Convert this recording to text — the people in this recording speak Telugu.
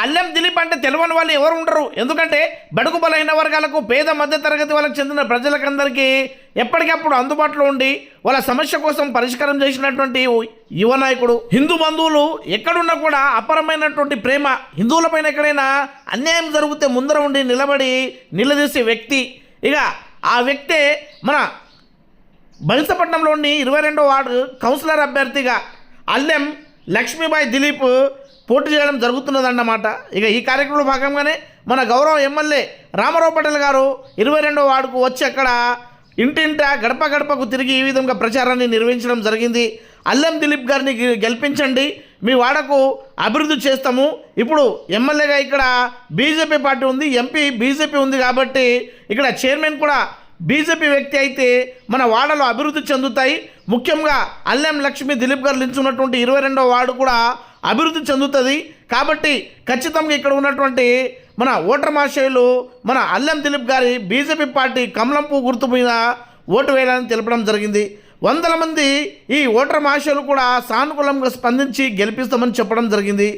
అల్లెం దిలీప్ అంటే తెలియని వాళ్ళు ఎవరు ఉండరు. ఎందుకంటే బడుగు బలైన వర్గాలకు, పేద మధ్య తరగతి వాళ్ళకి చెందిన ప్రజలకందరికీ ఎప్పటికప్పుడు అందుబాటులో ఉండి వాళ్ళ సమస్య కోసం పరిష్కారం చేసినటువంటి యువ నాయకుడు. హిందూ బంధువులు ఎక్కడున్నా కూడా అపరమైనటువంటి ప్రేమ, హిందువులపైన ఎక్కడైనా అన్యాయం జరిగితే ముందర ఉండి నిలబడి నిలదీసే వ్యక్తి. ఇక ఆ వ్యక్తే మన బలిసపట్నంలోని 22వ వార్డు కౌన్సిలర్ అభ్యర్థిగా అల్లెం లక్ష్మీబాయి దిలీప్ పోటీ చేయడం జరుగుతున్నదన్నమాట. ఇక ఈ కార్యక్రమంలో భాగంగానే మన గౌరవ ఎమ్మెల్యే రామారావు పటేల్ గారు 22వ వార్డుకు వచ్చి అక్కడ ఇంటింట గడప గడపకు తిరిగి ఈ విధంగా ప్రచారాన్ని నిర్వహించడం జరిగింది. అల్లెం దిలీప్ గారిని గెలిపించండి, మీ వాడకు అభివృద్ధి చేస్తాము. ఇప్పుడు ఎమ్మెల్యేగా ఇక్కడ బీజేపీ పార్టీ ఉంది, ఎంపీ బీజేపీ ఉంది కాబట్టి ఇక్కడ చైర్మన్ కూడా బీజేపీ వ్యక్తి అయితే మన వాడలో అభివృద్ధి చెందుతాయి. ముఖ్యంగా అల్లెం లక్ష్మీ దిలీప్ గారు నిల్చున్నటువంటి 22వ వార్డు కూడా అభివృద్ధి చెందుతుంది. కాబట్టి ఖచ్చితంగా ఇక్కడ ఉన్నటువంటి మన ఓటర్ మహాశయులు మన అల్లెం దిలీప్ గారి బీజేపీ పార్టీ కమలం పువ్వు గుర్తు మీద ఓటు వేయాలని తెలపడం జరిగింది. వందల మంది ఈ ఓటర్ మహాశయులు కూడా సానుకూలంగా స్పందించి గెలిపిస్తామని చెప్పడం జరిగింది.